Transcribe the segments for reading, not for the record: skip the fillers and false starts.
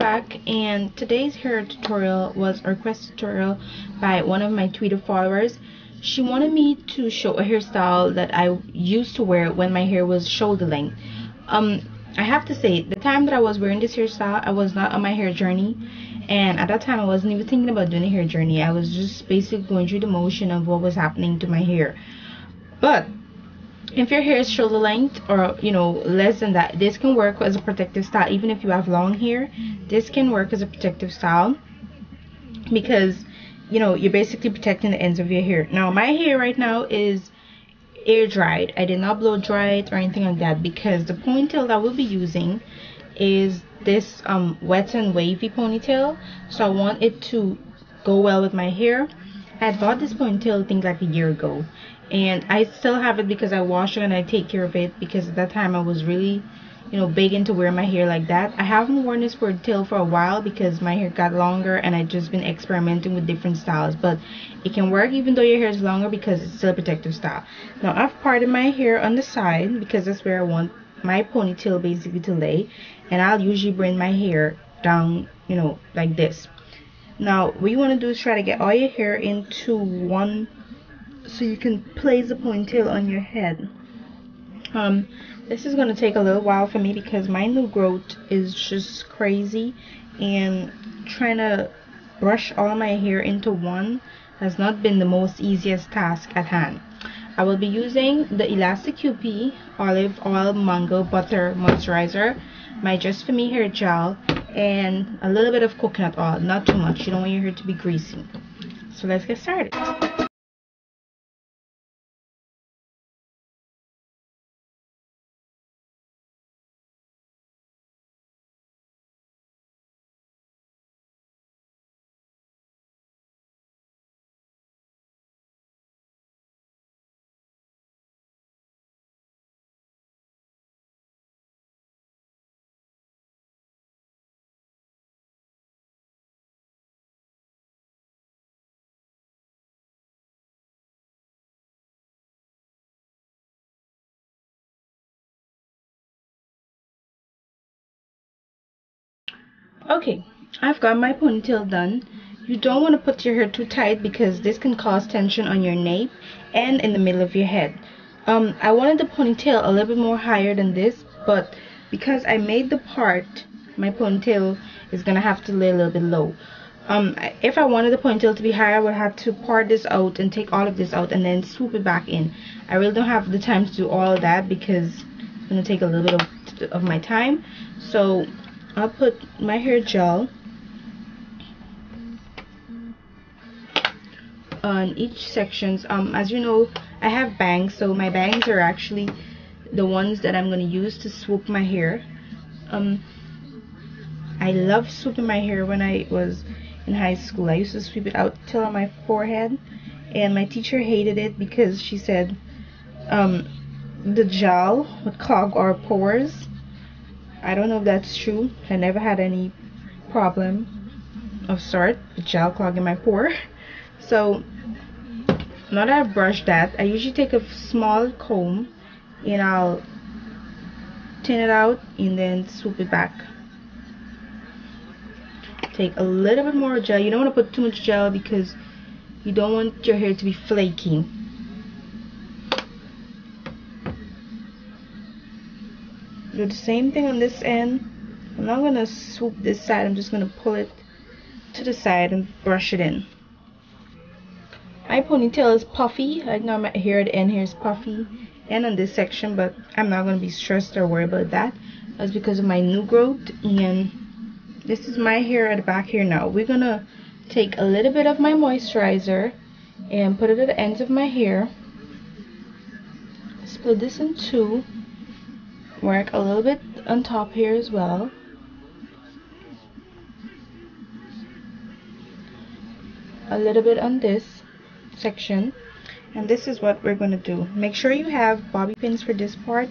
back, and today's hair tutorial was a request tutorial by one of my Twitter followers. She wanted me to show a hairstyle that I used to wear when my hair was shoulder length. I have to say, the time that I was wearing this hairstyle, I was not on my hair journey, and at that time I wasn't even thinking about doing a hair journey. I was just basically going through the motion of what was happening to my hair. But if your hair is shoulder length, or less than that, this can work as a protective style. Even if you have long hair, this can work as a protective style, because you're basically protecting the ends of your hair. Now my hair right now is air dried. I did not blow dry it or anything like that, because the ponytail that we'll be using is this wet and wavy ponytail, so I want it to go well with my hair. I had bought this ponytail I think like a year ago, and I still have it because I wash it and I take care of it, because at that time I was really big into wearing my hair like that. I haven't worn this ponytail for a while because my hair got longer and I've just been experimenting with different styles, but it can work even though your hair is longer because it's still a protective style. Now I've parted my hair on the side because that's where I want my ponytail basically to lay, and I'll usually bring my hair down like this. Now what you want to do is try to get all your hair into one so you can place the ponytail on your head. This is going to take a little while for me because my new growth is just crazy, and trying to brush all my hair into one has not been the most easiest task at hand. I will be using the Elastic QP Olive Oil Mango Butter Moisturizer, my Just For Me hair gel, and a little bit of coconut oil, not too much. You don't want your hair to be greasy. So let's get started. Okay, I've got my ponytail done. You don't want to put your hair too tight because this can cause tension on your nape and in the middle of your head. I wanted the ponytail a little bit more higher than this, but because I made the part, my ponytail is gonna have to lay a little bit low. If I wanted the ponytail to be higher, I would have to part this out and take all of this out and then swoop it back in. I really don't have the time to do all of that because it's gonna take a little bit of my time. So I'll put my hair gel on each sections. As you know, I have bangs, so my bangs are actually the ones that I'm going to use to swoop my hair. I loved swooping my hair when I was in high school. I used to sweep it out till on my forehead, and my teacher hated it because she said the gel would clog our pores. I don't know if that's true. I never had any problem of sort with gel clogging my pore. So now that I've brushed that, I usually take a small comb and I'll tin it out and then swoop it back. Take a little bit more gel. You don't want to put too much gel because you don't want your hair to be flaky. Do the same thing on this end. I'm not gonna swoop this side, I'm just gonna pull it to the side and brush it in. My ponytail is puffy. Right now my hair at the end here is puffy, and on this section, but I'm not gonna be stressed or worried about that. That's because of my new growth. And this is my hair at the back here. Now we're gonna take a little bit of my moisturizer and put it at the ends of my hair, split this in two, work a little bit on top here as well, a little bit on this section, and this is what we're going to do. Make sure you have bobby pins for this part,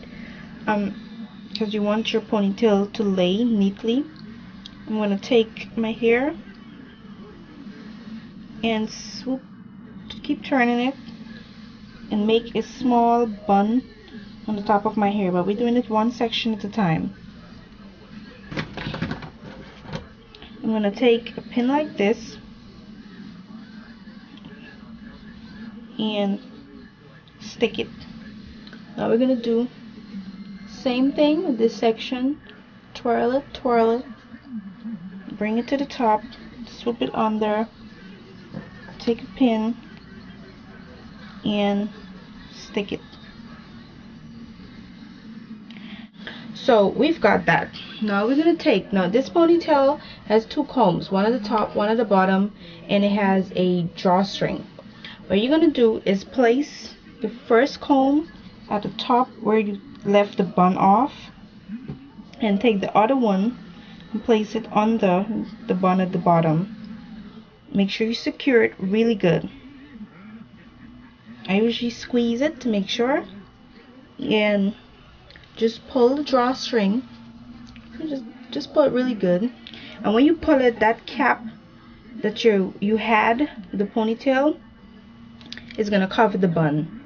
because you want your ponytail to lay neatly. I'm going to take my hair and swoop, keep turning it and make a small bun on the top of my hair, but we're doing it one section at a time. I'm gonna take a pin like this and stick it. Now we're gonna do same thing with this section. Twirl it, bring it to the top, swoop it under, take a pin and stick it. So we've got that. Now we're gonna take, now this ponytail has two combs, one at the top, one at the bottom, and it has a drawstring. What you're gonna do is place the first comb at the top where you left the bun off, and take the other one and place it under the bun at the bottom. Make sure you secure it really good. I usually squeeze it to make sure, and just pull the drawstring. Just pull it really good, and when you pull it, that cap that you had the ponytail is gonna cover the bun.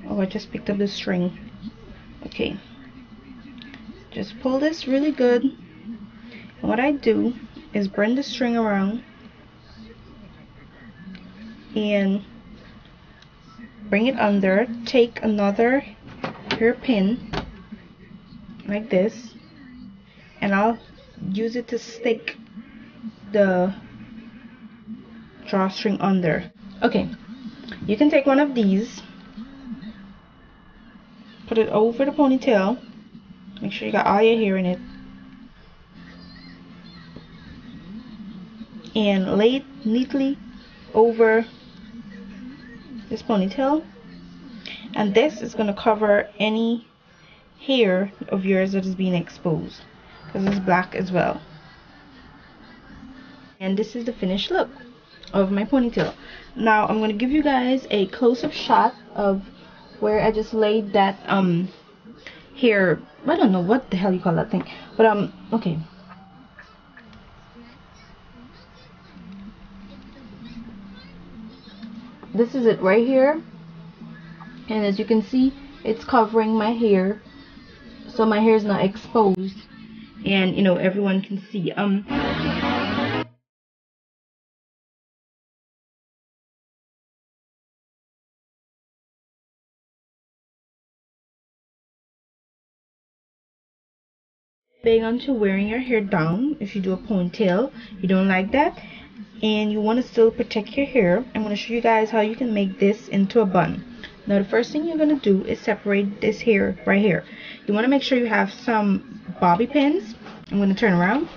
Oh, I just picked up the string. Okay, just pull this really good, and what I do is bring the string around and bring it under, take another hairpin like this, and I'll use it to stick the drawstring under. Okay, you can take one of these, put it over the ponytail, make sure you got all your hair in it, and lay it neatly over this ponytail, and this is going to cover any hair of yours that is being exposed, because it's black as well. And this is the finished look of my ponytail. Now I'm going to give you guys a close-up shot of where I just laid that hair, I don't know what the hell you call that thing, but okay, this is it right here, and as you can see, it's covering my hair, so my hair is not exposed, and you know, everyone can see. Big onto wearing your hair down. If you do a ponytail, you don't like that, and you want to still protect your hair, I'm going to show you guys how you can make this into a bun. Now the first thing you're going to do is separate this hair right here. You want to make sure you have some bobby pins. I'm going to turn around.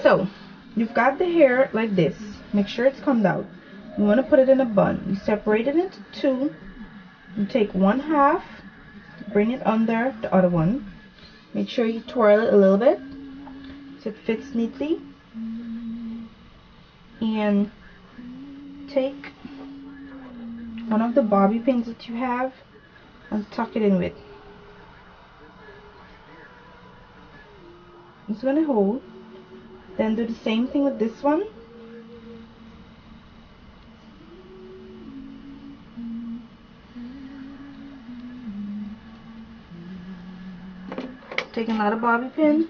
So you've got the hair like this. Make sure it's combed out. You want to put it in a bun. You separate it into two. You take one half, bring it under the other one. Make sure you twirl it a little bit so it fits neatly, and take one of the bobby pins that you have and tuck it in with. It's going to hold. Then do the same thing with this one. Take another bobby pin.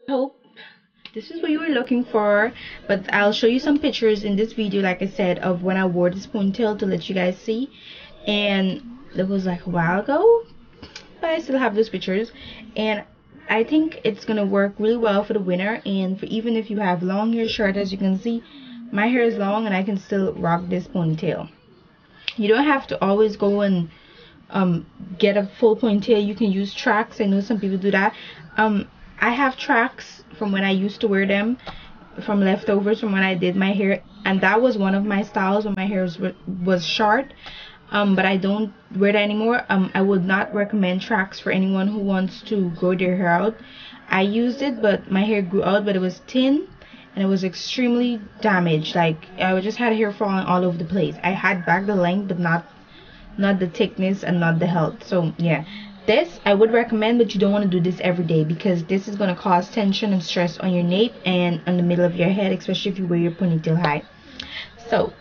Hope this is what you were looking for, but I'll show you some pictures in this video, like I said, of when I wore this ponytail to let you guys see, and it was like a while ago, but I still have those pictures, and I think it's gonna work really well for the winter, and for even if you have long hair short. As you can see, my hair is long and I can still rock this ponytail. You don't have to always go and get a full ponytail. You can use tracks. I know some people do that. I have tracks from when I used to wear them, from leftovers from when I did my hair, and that was one of my styles when my hair was short, but I don't wear that anymore. I would not recommend tracks for anyone who wants to grow their hair out. I used it, but my hair grew out, but it was thin and it was extremely damaged. Like, I just had hair falling all over the place. I had back the length, but not not the thickness and not the health. So yeah, this I would recommend, but you don't want to do this every day because this is going to cause tension and stress on your nape and on the middle of your head, especially if you wear your ponytail high. So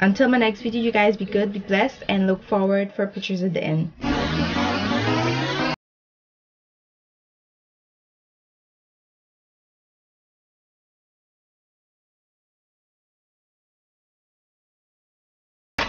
until my next video, you guys, be good, be blessed, and look forward for pictures at the end.